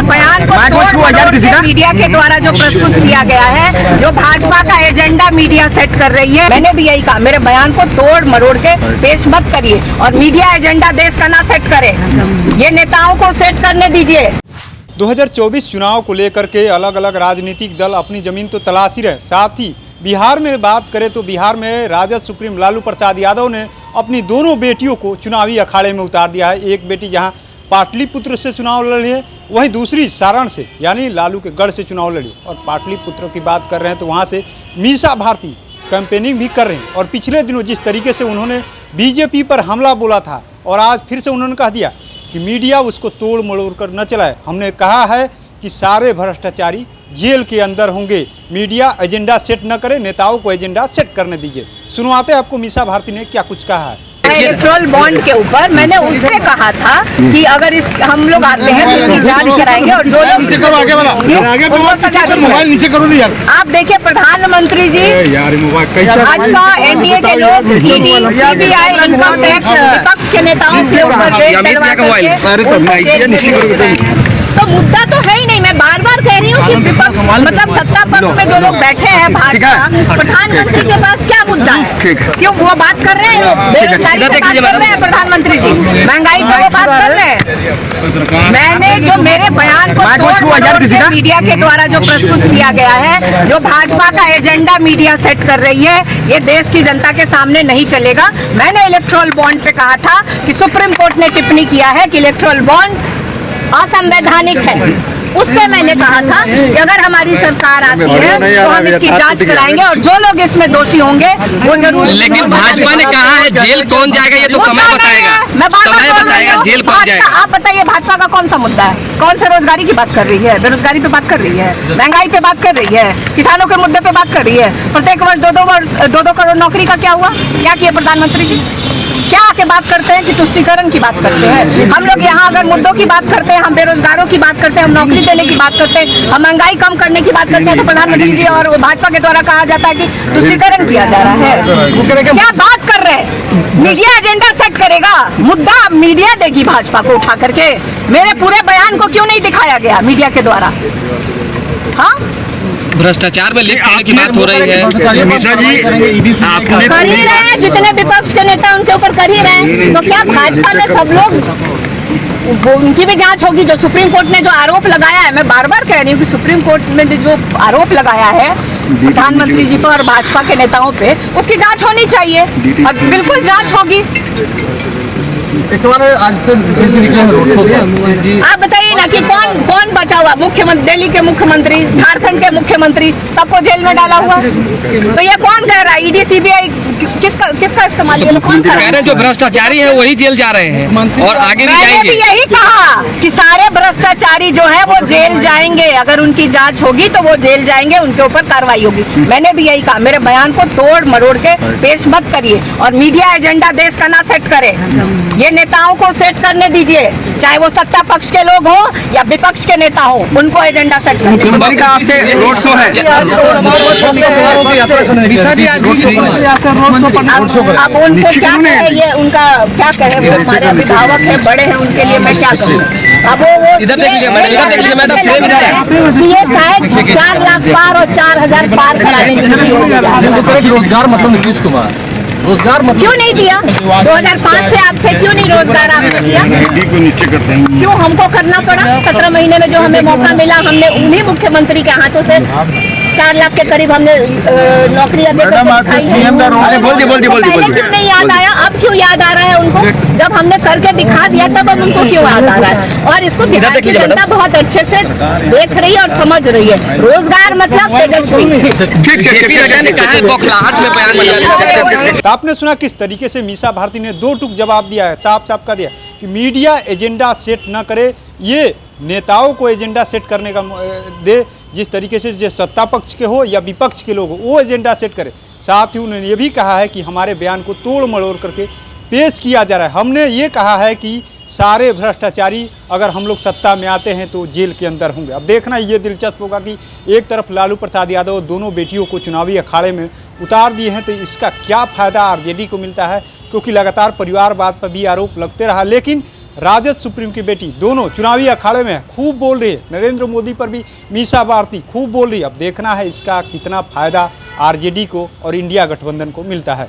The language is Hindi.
बयान को तोड़ मीडिया के द्वारा जो प्रस्तुत किया गया है, जो भाजपा का एजेंडा मीडिया सेट कर रही है, मैंने भी यही कहा, मेरे बयान को तोड़ मरोड़ के पेश मत करिए और मीडिया एजेंडा देश का ना सेट करे, ये नेताओं को सेट करने दीजिए। 2024 चुनाव को लेकर के अलग अलग राजनीतिक दल अपनी जमीन तो तलाश ही रहे। साथ ही बिहार में बात करें तो बिहार में राजद सुप्रीम लालू प्रसाद यादव ने अपनी दोनों बेटियों को चुनावी अखाड़े में उतार दिया है। एक बेटी जहां पाटलिपुत्र से चुनाव लड़ी है, वहीं दूसरी सारण से यानी लालू के गढ़ से चुनाव लड़ी। और पाटलिपुत्र की बात कर रहे हैं तो वहां से मीसा भारती कैंपेनिंग भी कर रहे हैं। और पिछले दिनों जिस तरीके से उन्होंने बीजेपी पर हमला बोला था और आज फिर से उन्होंने कह दिया कि मीडिया उसको तोड़ मरोड़ कर न चलाए। हमने कहा है कि सारे भ्रष्टाचारी जेल के अंदर होंगे, मीडिया एजेंडा सेट न करे, नेताओं को एजेंडा सेट करने दीजिए। सुनवाते हैं आपको मीसा भारती ने क्या कुछ कहा है। इलेक्ट्रल बॉन्ड के ऊपर मैंने उसमें कहा था कि अगर इस हम लोग आते हैं तो इसकी जांच कराएंगे और जो लोग उनको सजा देंगे। आप देखिए प्रधानमंत्री जी, भाजपा एनडीए के लोग, ईडी, सीबीआई, इनकम टैक्स विपक्ष के नेताओं के ऊपर तो मुद्दा तो है ही नहीं। मैं बार बार कह रही हूँ कि विपक्ष मतलब सत्ता पक्ष में जो लोग बैठे हैं भाजपा, प्रधानमंत्री के पास क्या मुद्दा है? क्यों वो बात कर रहे हैं? बेरोजगारी पे बात कर रहे हैं प्रधानमंत्री जी, महंगाई पे वो बात कर रहे हैं। मैंने जो मेरे बयान को तोड़ मीडिया के द्वारा जो प्रस्तुत किया गया है, जो भाजपा का एजेंडा मीडिया सेट कर रही है, ये देश की जनता के सामने नहीं चलेगा। मैंने इलेक्ट्रल बॉन्ड पे कहा था कि सुप्रीम कोर्ट ने टिप्पणी किया है कि इलेक्ट्रल बॉन्ड असंवैधानिक है। उस पे मैंने कहा था कि अगर हमारी सरकार आती है तो हम इसकी जांच कराएंगे और जो लोग इसमें दोषी होंगे वो जरूर। लेकिन भाजपा ने कहा है जेल कौन जाएगा ये तो समय बताएगा। मैं समय बताएगा जेल कौन जाएगा। आप बताइए भाजपा का कौन सा मुद्दा है? कौन से रोजगारी की बात कर रही है? बेरोजगारी पे बात कर रही है, महंगाई पे बात कर रही है, किसानों के मुद्दे पे बात कर रही है। प्रत्येक वर्ष 2-2 करोड़ नौकरी का क्या हुआ? क्या किया प्रधानमंत्री जी? क्या आके बात करते हैं कि तुष्टीकरण की बात करते हैं? हम लोग यहाँ अगर मुद्दों की बात करते हैं, हम बेरोजगारों की बात करते हैं, हम नौकरी देने की बात करते हैं, हम महंगाई कम करने की बात करते हैं, तो प्रधानमंत्री जी और भाजपा के द्वारा कहा जाता है कि तुष्टीकरण किया जा रहा है। क्या बात कर रहे हैं? मीडिया एजेंडा सेट करेगा, मुद्दा मीडिया देगी भाजपा को उठा करके। मेरे पूरे बयान को क्यों नहीं दिखाया गया मीडिया के द्वारा? हाँ, भ्रष्टाचार में लिप्त होने की बात हो रही है। कर ही रहे हैं, जितने विपक्ष के नेता उनके ऊपर कर ही रहे हैं। तो क्या भाजपा में सब लोग उनकी भी जांच होगी? जो सुप्रीम कोर्ट ने जो आरोप लगाया है, मैं बार बार कह रही हूँ कि सुप्रीम कोर्ट ने जो आरोप लगाया है प्रधानमंत्री जी पर और भाजपा के नेताओं पे, उसकी जांच होनी चाहिए और बिल्कुल जांच होगी। आज से निकले हैं रोड शो पे। आप बताइए ना कि कौन बचा हुआ? मुख्यमंत्री, दिल्ली के मुख्यमंत्री, झारखंड के मुख्यमंत्री, सबको जेल में डाला हुआ। तो ये कौन कह रहा है? ईडी, सीबीआई किसका इस्तेमाल? ये लोग कौन कर रहे हैं? जो भ्रष्टाचारी है वही जेल जा रहे हैं और आगे भी जाएंगे। मैंने भी यही कहा कि सारे भ्रष्टाचारी जो है वो जेल जाएंगे। अगर उनकी जांच होगी तो वो जेल जाएंगे, उनके ऊपर कार्रवाई होगी। मैंने भी यही कहा, मेरे बयान को तोड़ मरोड़ के पेश मत करिए और मीडिया एजेंडा देश का ना सेट करे, ये नेताओं को सेट करने दीजिए। चाहे वो सत्ता पक्ष के लोग हो या विपक्ष के नेता हो, उनको एजेंडा सेट करने। मुख्यमंत्री का आपसे रोड शो है। अब उनको क्या कहे, ये उनका क्या कहे? वो हमारे अभिभावक है, बड़े हैं, उनके लिए मैं क्या कहूँ? अब वो इधर देख लीजिए मैडम, इधर देख लीजिए मैडम, फ्रेम इधर है कि ये शायद 4 लाख पार और 4000 पार कराने की रोजगार मतलब नीतीश कुमार रोजगार मतलब क्यों नहीं दिया? 2005 से आप थे, क्यों नहीं रोजगार आपने दिया? क्यों हमको करना पड़ा? 17 महीने में जो हमें मौका मिला, हमने उन्हीं मुख्यमंत्री के हाथों से 4 लाख के करीब हमने नौकरियां देकर पहले क्यों नहीं याद आया? अब क्यों याद आ रहा है उनको? जब हमने करके दिखा दिया तब अब उनको क्यों याद आ रहा है? और इसको बिहार की जनता बहुत अच्छे से देख रही है और समझ रही है। रोजगार मतलब तेजस्वी। आपने सुना किस तरीके से मीसा भारती ने 2 टूक जवाब दिया है, साफ साफ कर दिया कि मीडिया एजेंडा सेट न करे, ये नेताओं को एजेंडा सेट करने का दे। जिस तरीके से जो सत्ता पक्ष के हो या विपक्ष के लोग हो वो एजेंडा सेट करे। साथ ही उन्होंने ये भी कहा है कि हमारे बयान को तोड़ मरोड़ करके पेश किया जा रहा है। हमने ये कहा है कि सारे भ्रष्टाचारी अगर हम लोग सत्ता में आते हैं तो जेल के अंदर होंगे। अब देखना ये दिलचस्प होगा कि एक तरफ लालू प्रसाद यादव दोनों बेटियों को चुनावी अखाड़े में उतार दिए हैं, तो इसका क्या फ़ायदा आरजेडी को मिलता है? क्योंकि लगातार परिवारवाद पर भी आरोप लगते रहा, लेकिन राजद सुप्रीम की बेटी, दोनों चुनावी अखाड़े में खूब बोल रही है। नरेंद्र मोदी पर भी मीसा भारती खूब बोल रही है। अब देखना है इसका कितना फायदा आरजेडी को और इंडिया गठबंधन को मिलता है।